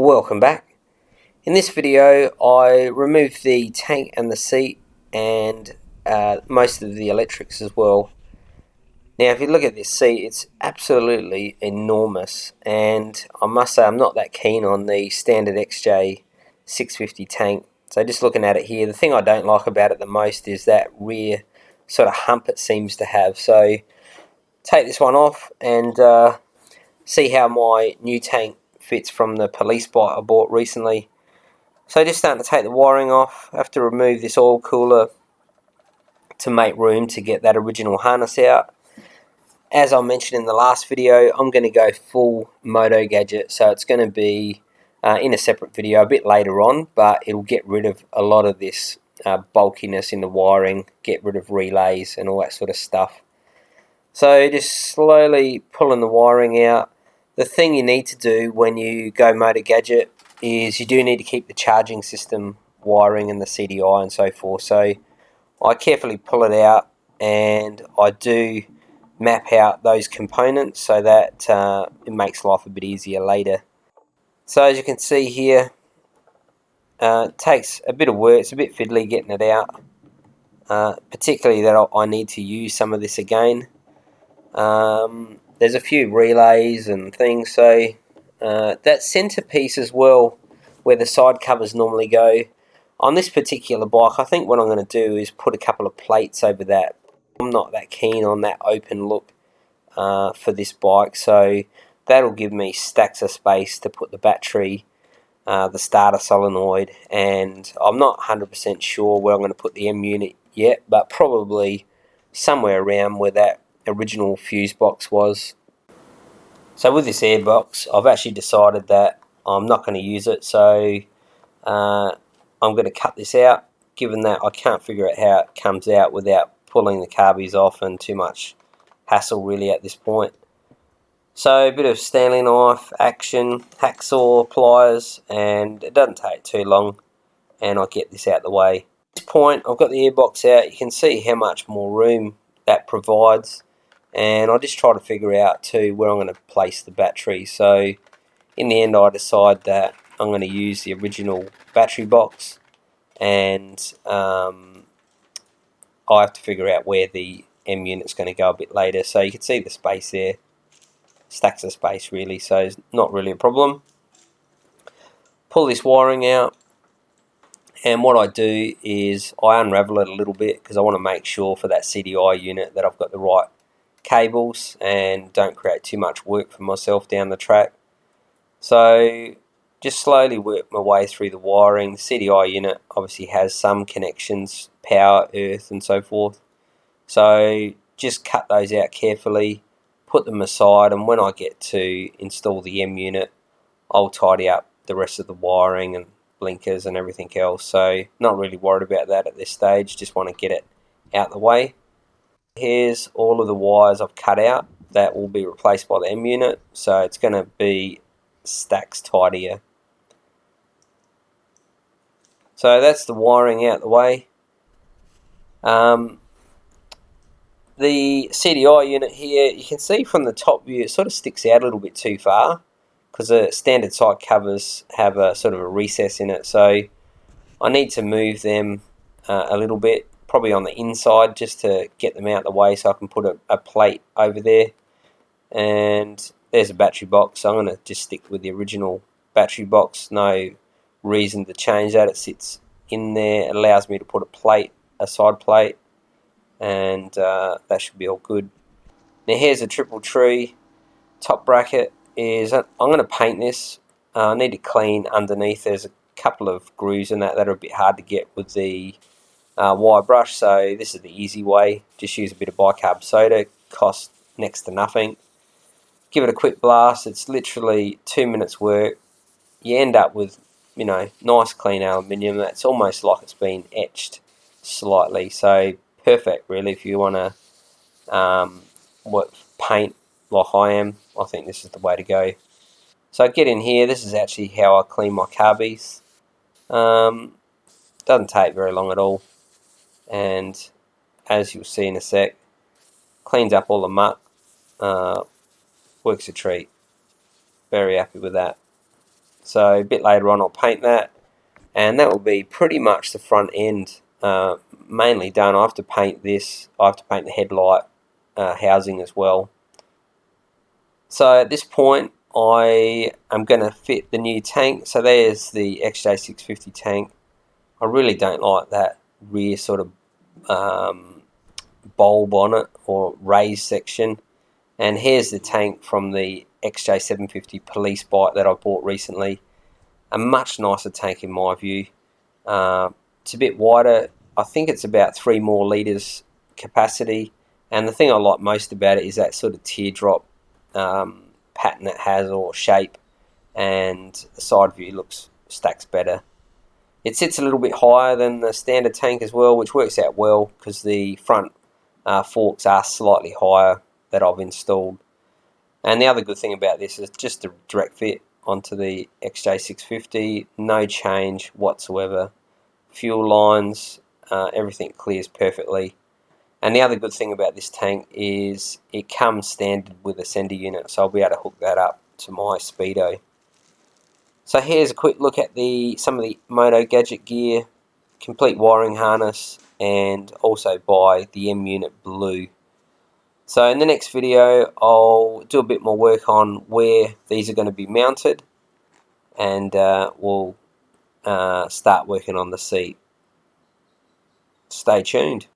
Well, welcome back. In this video I removed the tank and the seat and most of the electrics as well. Now if you look at this seat, it's absolutely enormous, and I must say I'm not that keen on the standard XJ650 tank. So just looking at it here, the thing I don't like about it the most is that rear sort of hump it seems to have. So take this one off and see how my new tank fits from the police bike I bought recently. So just starting to take the wiring off. I have to remove this oil cooler to make room to get that original harness out. As I mentioned in the last video, I'm going to go full Motogadget, so it's going to be in a separate video a bit later on, but it'll get rid of a lot of this bulkiness in the wiring, get rid of relays and all that sort of stuff. So just slowly pulling the wiring out. The thing you need to do when you go Motogadget is you do need to keep the charging system wiring and the Cdi and so forth. So I carefully pull it out and I do map out those components so that it makes life a bit easier later. So as you can see here, it takes a bit of work. It's a bit fiddly getting it out, particularly that I need to use some of this again. There's a few relays and things, so that centerpiece as well, where the side covers normally go, on this particular bike, I think what I'm going to do is put a couple of plates over that. I'm not that keen on that open look for this bike, so that'll give me stacks of space to put the battery, the starter solenoid, and I'm not 100% sure where I'm going to put the M-unit yet, but probably somewhere around where that original fuse box was. So with this air box, I've actually decided that I'm not going to use it, so I'm going to cut this out, given that I can't figure out how it comes out without pulling the carbies off, and too much hassle really at this point. So a bit of Stanley knife action, hacksaw, pliers, and it doesn't take too long and I'll get this out the way. At this point I've got the airbox out. You can see how much more room that provides, and I just try to figure out too where I'm going to place the battery. So in the end I decide that I'm going to use the original battery box, and I have to figure out where the M-unit's going to go a bit later. So you can see the space there, stacks of space really, so it's not really a problem. Pull this wiring out, and what I do is I unravel it a little bit because I want to make sure for that Cdi unit that I've got the right cables and don't create too much work for myself down the track. So just slowly work my way through the wiring. The Cdi unit obviously has some connections, power, earth and so forth. So just cut those out carefully, put them aside, and when I get to install the M-unit, I'll tidy up the rest of the wiring and blinkers and everything else. So not really worried about that at this stage, just want to get it out the way. Here's all of the wires I've cut out that will be replaced by the M-unit, so it's going to be stacks tidier. So that's the wiring out the way. The Cdi unit here, you can see from the top view, it sort of sticks out a little bit too far because the standard side covers have a sort of a recess in it. So I need to move them a little bit, probably on the inside, just to get them out the way so I can put a plate over there. And there's a battery box, so I'm going to just stick with the original battery box. No reason to change that. It sits in there. It allows me to put a plate, a side plate, and that should be all good. Now here's a triple tree. Top bracket is, I'm going to paint this. I need to clean underneath. There's a couple of grooves in that are a bit hard to get with the wire brush, so this is the easy way. Just use a bit of bicarb soda, costs next to nothing. Give it a quick blast. It's literally 2 minutes work. You end up with, you know, nice clean aluminium. That's almost like it's been etched slightly. So perfect really if you want to paint like I am. I think this is the way to go. So get in here. This is actually how I clean my carbies. Doesn't take very long at all, and as you'll see in a sec, cleans up all the muck. Works a treat. Very happy with that. So a bit later on I'll paint that, and that will be pretty much the front end mainly done. I have to paint this, I have to paint the headlight housing as well. So at this point I am going to fit the new tank. So there's the XJ650 tank. I really don't like that rear sort of bulb on it, or raised section. And here's the tank from the XJ750 police bike that I bought recently. A much nicer tank in my view. It's a bit wider. I think it's about 3 more litres capacity. And the thing I like most about it is that sort of teardrop pattern it has, or shape. And the side view stacks better. It sits a little bit higher than the standard tank as well, which works out well because the front forks are slightly higher that I've installed. And the other good thing about this is just a direct fit onto the XJ650, no change whatsoever. Fuel lines, everything clears perfectly. And the other good thing about this tank is it comes standard with a Cdi unit, so I'll be able to hook that up to my Speedo. So here's a quick look at some of the Motogadget gear, complete wiring harness, and also buy the M-unit blue. So in the next video I'll do a bit more work on where these are going to be mounted, and we'll start working on the seat. Stay tuned.